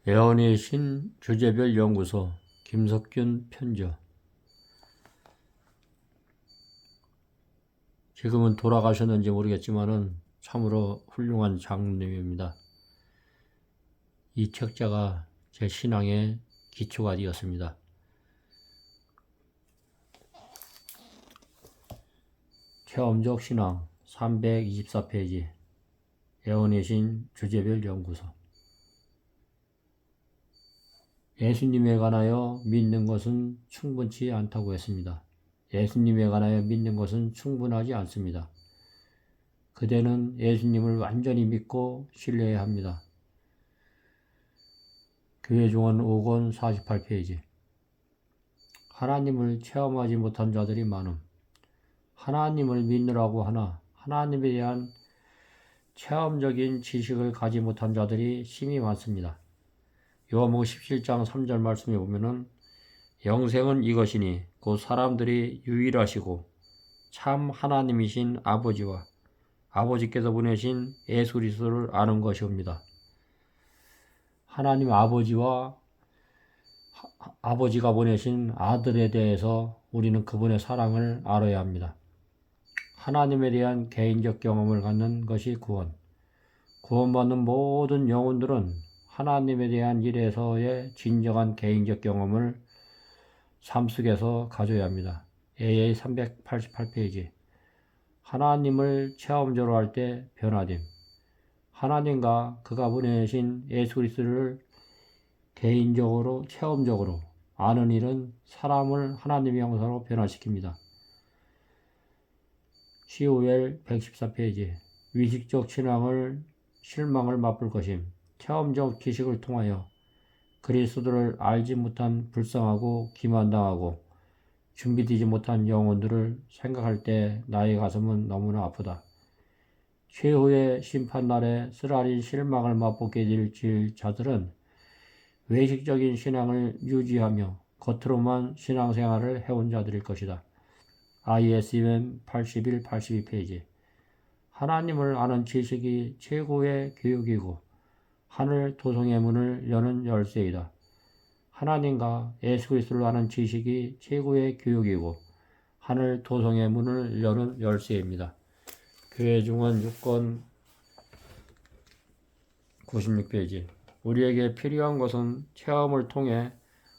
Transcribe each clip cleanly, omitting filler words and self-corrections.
애언의 신 주제별 연구소 김석균 편저. 지금은 돌아가셨는지 모르겠지만은 참으로 훌륭한 장로님입니다. 이 책자가 제 신앙의 기초가 되었습니다. 체험적 신앙 324페이지 애언의 신 주제별 연구소. 예수님에 관하여 믿는 것은 충분치 않다고 했습니다. 예수님에 관하여 믿는 것은 충분하지 않습니다. 그대는 예수님을 완전히 믿고 신뢰해야 합니다. 교회종언 5권 48페이지. 하나님을 체험하지 못한 자들이 많음. 하나님을 믿느라고 하나 하나님에 대한 체험적인 지식을 가지 못한 자들이 심히 많습니다. 요한복음 17장 3절 말씀에 보면은 영생은 이것이니 곧 사람들이 유일하시고 참 하나님이신 아버지와 아버지께서 보내신 예수 그리스도를 아는 것이옵니다. 하나님 아버지와 아버지가 보내신 아들에 대해서 우리는 그분의 사랑을 알아야 합니다. 하나님에 대한 개인적 경험을 갖는 것이 구원. 구원받는 모든 영혼들은 하나님에 대한 일에서의 진정한 개인적 경험을 삶 속에서 가져야 합니다. AA 388페이지. 하나님을 체험적으로 할 때 변화됨. 하나님과 그가 보내신 예수 그리스도를 개인적으로 체험적으로 아는 일은 사람을 하나님의 형상으로 변화시킵니다. COL 114페이지. 위식적 실망을 맛볼 것임. 체험적 지식을 통하여 그리스도를 알지 못한 불쌍하고 기만당하고 준비되지 못한 영혼들을 생각할 때 나의 가슴은 너무나 아프다. 최후의 심판날에 쓰라린 실망을 맛보게 될 자들은 외식적인 신앙을 유지하며 겉으로만 신앙생활을 해온 자들일 것이다. ISM 81, 82페이지. 하나님을 아는 지식이 최고의 교육이고 하늘 도성의 문을 여는 열쇠이다. 하나님과 예수 그리스도를 아는 지식이 최고의 교육이고 하늘 도성의 문을 여는 열쇠입니다. 교회종언 6권 96페이지. 우리에게 필요한 것은 체험을 통해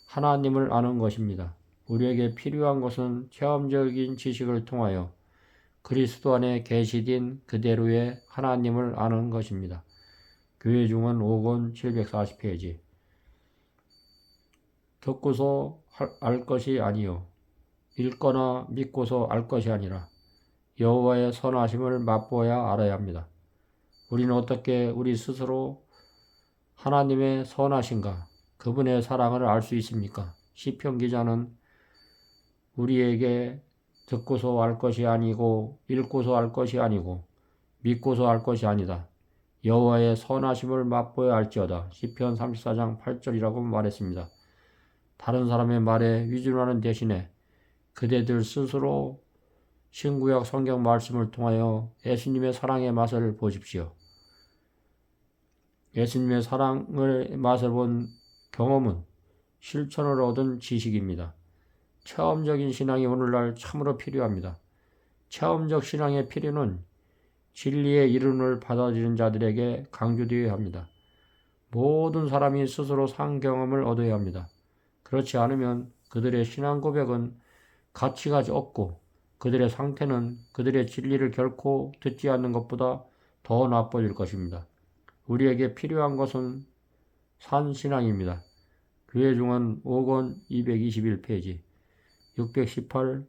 하나님을 아는 것입니다. 우리에게 필요한 것은 체험적인 지식을 통하여 그리스도 안에 계시된 그대로의 하나님을 아는 것입니다. 교회종언 5권 740페이지. 듣고서 알 것이 아니요 읽거나 믿고서 알 것이 아니라 여호와의 선하심을 맛보아야 알아야 합니다. 우리는 어떻게 우리 스스로 하나님의 선하신가 그분의 사랑을 알 수 있습니까? 시편 기자는 우리에게 듣고서 알 것이 아니고 읽고서 알 것이 아니고 믿고서 알 것이 아니다. 여호와의 선하심을 맛보아야 알지어다. 시편 34장 8절이라고 말했습니다. 다른 사람의 말에 위준하는 대신에 그대들 스스로 신구약 성경 말씀을 통하여 예수님의 사랑의 맛을 보십시오. 예수님의 사랑의 맛을 본 경험은 실천을 얻은 지식입니다. 체험적인 신앙이 오늘날 참으로 필요합니다. 체험적 신앙의 필요는 진리의 이름을 받아들이는 자들에게 강조되어야 합니다. 모든 사람이 스스로 상 경험을 얻어야 합니다. 그렇지 않으면 그들의 신앙 고백은 가치가 없고 그들의 상태는 그들의 진리를 결코 듣지 않는 것보다 더 나빠질 것입니다. 우리에게 필요한 것은 산신앙입니다. 교회종언 5권 221페이지 618페이지.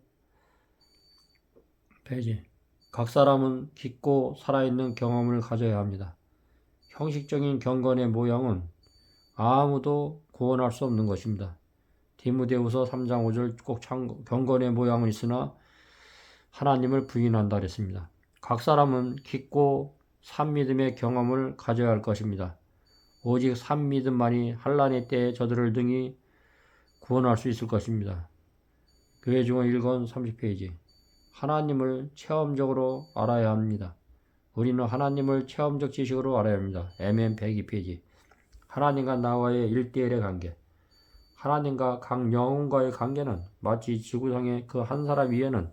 각 사람은 깊고 살아있는 경험을 가져야 합니다. 형식적인 경건의 모양은 아무도 구원할 수 없는 것입니다. 디모데후서 3장 5절 꼭 경건의 모양은 있으나 하나님을 부인한다 그랬습니다. 각 사람은 깊고 산 믿음의 경험을 가져야 할 것입니다. 오직 산 믿음만이 환난의 때에 저들을 등이 구원할 수 있을 것입니다. 교회종언 1권 30페이지. 하나님을 체험적으로 알아야 합니다. 우리는 하나님을 체험적 지식으로 알아야 합니다. MM 102페이지. 하나님과 나와의 1대1의 관계. 하나님과 각 영혼과의 관계는 마치 지구상의 그 한 사람 위에는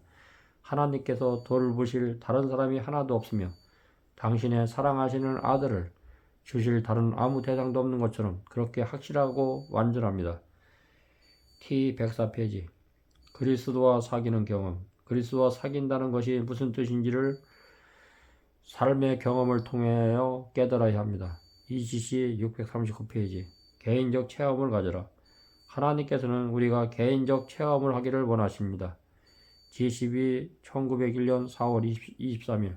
하나님께서 돌보실 다른 사람이 하나도 없으며 당신의 사랑하시는 아들을 주실 다른 아무 대상도 없는 것처럼 그렇게 확실하고 완전합니다. T104페이지. 그리스도와 사귀는 경험. 그리스도와 사귄다는 것이 무슨 뜻인지를 삶의 경험을 통하여 깨달아야 합니다. EGC 639페이지. 개인적 체험을 가져라. 하나님께서는 우리가 개인적 체험을 하기를 원하십니다. G12 1901년 4월 23일.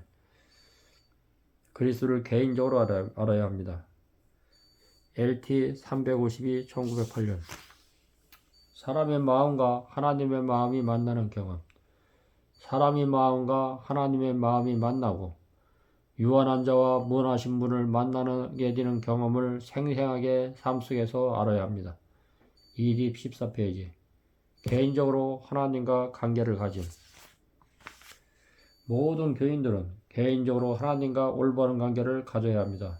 그리스도를 개인적으로 알아야 합니다. LT 352 1908년. 사람의 마음과 하나님의 마음이 만나는 경험. 사람의 마음과 하나님의 마음이 만나고 유한한 자와 무한하신 분을 만나게 되는 경험을 생생하게 삶 속에서 알아야 합니다. ED 14페이지. 개인적으로 하나님과 관계를 가진 모든 교인들은 개인적으로 하나님과 올바른 관계를 가져야 합니다.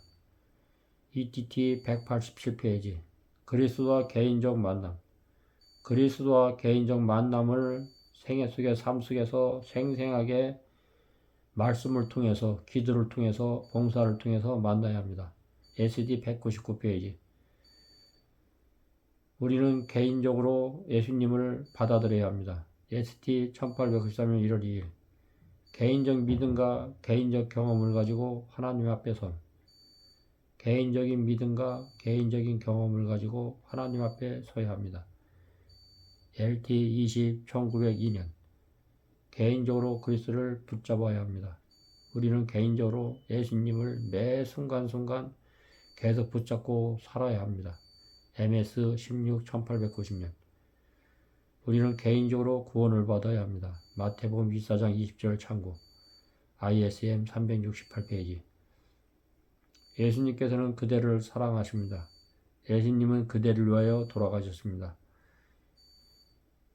ETT 187페이지. 그리스도와 개인적 만남. 그리스도와 개인적 만남을 생애 속의 삶 속에서 생생하게 말씀을 통해서, 기도를 통해서, 봉사를 통해서 만나야 합니다. SD 199페이지. 우리는 개인적으로 예수님을 받아들여야 합니다. ST 1893년 1월 2일. 개인적 믿음과 개인적 경험을 가지고 하나님 앞에 선. 개인적인 믿음과 개인적인 경험을 가지고 하나님 앞에 서야 합니다. LT 20 1902년. 개인적으로 그리스도를 붙잡아야 합니다. 우리는 개인적으로 예수님을 매 순간순간 계속 붙잡고 살아야 합니다. MS 16 1890년. 우리는 개인적으로 구원을 받아야 합니다. 마태복음 24장 20절 참고. ISM 368페이지. 예수님께서는 그대를 사랑하십니다. 예수님은 그대를 위하여 돌아가셨습니다.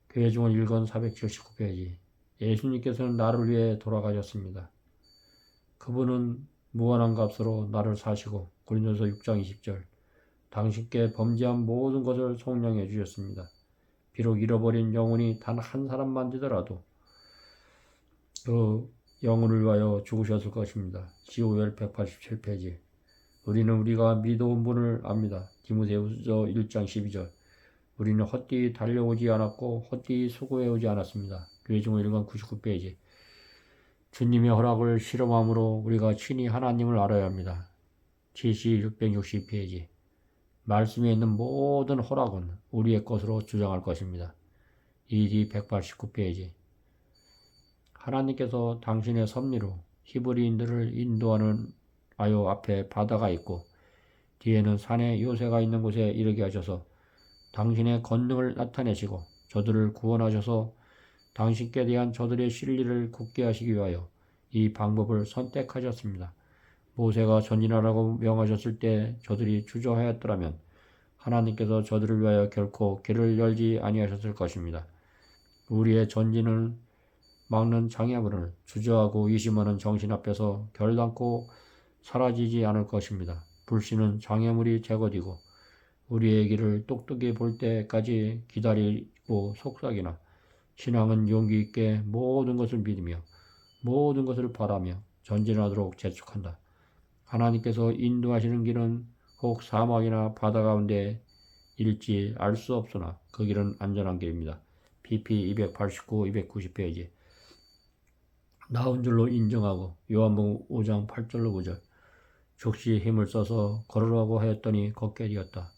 교회증언 1권 479페이지. 예수님께서는 나를 위해 돌아가셨습니다. 그분은 무한한 값으로 나를 사시고 고린도서 6장 20절. 당신께 범죄한 모든 것을 속량해 주셨습니다. 비록 잃어버린 영혼이 단 한 사람만 되더라도 그 영혼을 위하여 죽으셨을 것입니다. GOL 187페이지. 우리는 우리가 믿어온 분을 압니다. 디모데후서 1장 12절. 우리는 헛되이 달려오지 않았고 헛되이 수고해오지 않았습니다. 교회증언 1권 99페이지. 주님의 허락을 실험함으로 우리가 친히 하나님을 알아야 합니다. GC 660페이지. 말씀에 있는 모든 허락은 우리의 것으로 주장할 것입니다. ED 189페이지. 하나님께서 당신의 섭리로 히브리인들을 인도하는 아요 앞에 바다가 있고 뒤에는 산에 요새가 있는 곳에 이르게 하셔서 당신의 권능을 나타내시고 저들을 구원하셔서 당신께 대한 저들의 신리를 굳게 하시기 위하여 이 방법을 선택하셨습니다. 모세가 전진하라고 명하셨을 때 저들이 주저하였더라면 하나님께서 저들을 위하여 결코 길을 열지 아니하셨을 것입니다. 우리의 전진을 막는 장애물을 주저하고 의심하는 정신 앞에서 결단코 사라지지 않을 것입니다. 불신은 장애물이 제거되고 우리의 길을 똑똑히 볼 때까지 기다리고 속삭이나 신앙은 용기 있게 모든 것을 믿으며 모든 것을 바라며 전진하도록 재촉한다. 하나님께서 인도하시는 길은 혹 사막이나 바다 가운데 일지 알 수 없으나 그 길은 안전한 길입니다. PP 289, 290페이지. 나온 줄로 인정하고 요한복음 5장 8절로 9절. 족시 힘을 써서 걸으라고 하였더니 걷게 되었다.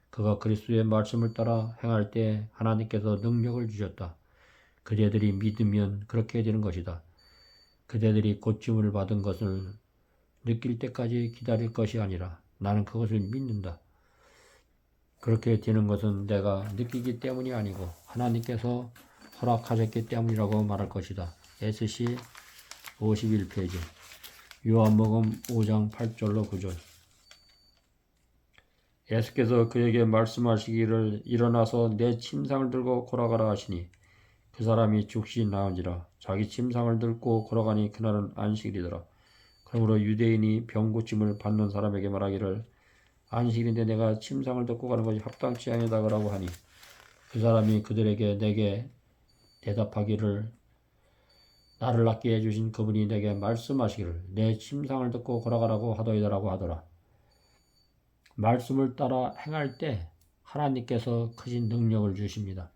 그가 그리스도의 말씀을 따라 행할 때 하나님께서 능력을 주셨다. 그대들이 믿으면 그렇게 되는 것이다. 그대들이 고침을 받은 것을 느낄 때까지 기다릴 것이 아니라 나는 그것을 믿는다. 그렇게 되는 것은 내가 느끼기 때문이 아니고 하나님께서 허락하셨기 때문이라고 말할 것이다. SC 51페이지. 요한복음 5장 8절로 9절. 예수께서 그에게 말씀하시기를 일어나서 내 침상을 들고 걸어가라 하시니 그 사람이 죽시 나은지라. 자기 침상을 들고 걸어가니 그날은 안식일이더라. 그러므로 유대인이 병고침을 받는 사람에게 말하기를 안식일인데 내가 침상을 덮고 가는 것이 합당치 아니하다고 하니 그 사람이 그들에게 내게 대답하기를 나를 낫게 해주신 그분이 내게 말씀하시기를 내 침상을 덮고 걸어가라고 하더이다라고 하더라. 말씀을 따라 행할 때 하나님께서 크신 능력을 주십니다.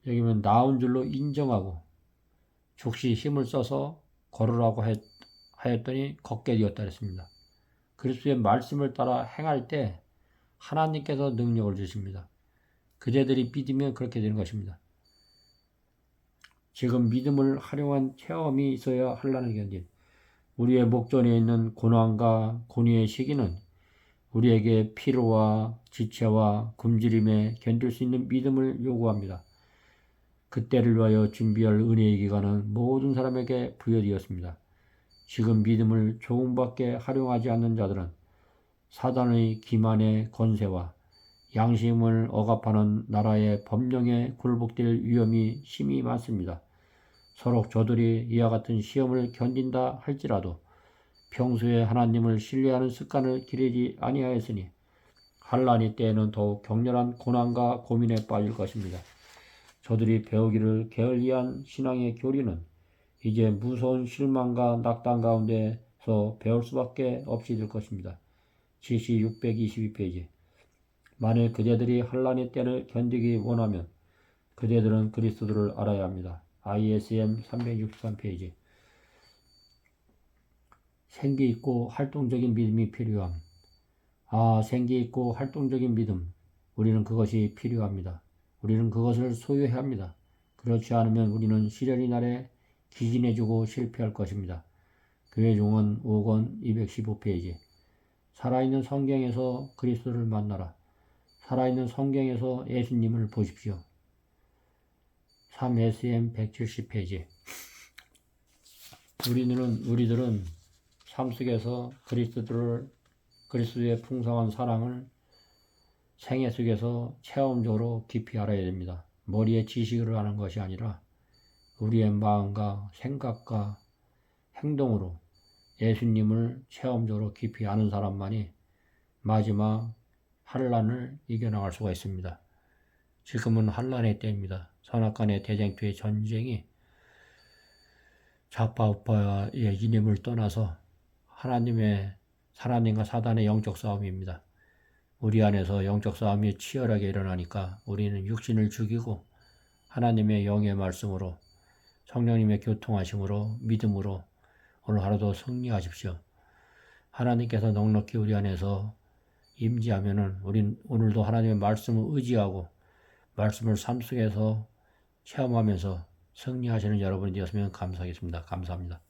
여기면 나은 줄로 인정하고 즉시 힘을 써서 걸으라고 하였더니 걷게 되었다 그랬습니다. 그리스도의 말씀을 따라 행할 때 하나님께서 능력을 주십니다. 그대들이 믿으면 그렇게 되는 것입니다. 지금 믿음을 활용한 체험이 있어야 한라는 견딘 우리의 목전에 있는 고난과 고뇌의 시기는 우리에게 피로와 지체와 굶주림에 견딜 수 있는 믿음을 요구합니다. 그때를 위하여 준비할 은혜의 기간은 모든 사람에게 부여되었습니다. 지금 믿음을 조금밖에 활용하지 않는 자들은 사단의 기만의 권세와 양심을 억압하는 나라의 법령에 굴복될 위험이 심히 많습니다. 서로 저들이 이와 같은 시험을 견딘다 할지라도 평소에 하나님을 신뢰하는 습관을 기르지 아니하였으니 환난이 때에는 더욱 격렬한 고난과 고민에 빠질 것입니다. 저들이 배우기를 게을리한 신앙의 교리는 이제 무서운 실망과 낙담 가운데서 배울 수밖에 없이 될 것입니다. GC 622페이지. 만일 그대들이 환난의 때를 견디기 원하면 그대들은 그리스도를 알아야 합니다. ISM 363페이지. 생기 있고 활동적인 믿음이 필요함. 생기 있고 활동적인 믿음. 우리는 그것이 필요합니다. 우리는 그것을 소유해야 합니다. 그렇지 않으면 우리는 시련의 날에 기진해지고 실패할 것입니다. 교회 종은 5권 215페이지. 살아있는 성경에서 그리스도를 만나라. 살아있는 성경에서 예수님을 보십시오. 3SM 170페이지. 우리들은 삶 속에서 그리스도의 풍성한 사랑을 생애 속에서 체험적으로 깊이 알아야 됩니다. 머리에 지식으로 하는 것이 아니라 우리의 마음과 생각과 행동으로 예수님을 체험적으로 깊이 아는 사람만이 마지막 환난을 이겨나갈 수가 있습니다. 지금은 환난의 때입니다. 선악간의 대쟁투의 전쟁이 좌파우파의 이념을 떠나서 하나님과 사단의 영적 싸움입니다. 우리 안에서 영적 싸움이 치열하게 일어나니까 우리는 육신을 죽이고 하나님의 영의 말씀으로 성령님의 교통하심으로 믿음으로 오늘 하루도 승리하십시오. 하나님께서 넉넉히 우리 안에서 임재하면은 우린 오늘도 하나님의 말씀을 의지하고 말씀을 삶 속에서 체험하면서 승리하시는 여러분이 되었으면 감사하겠습니다. 감사합니다.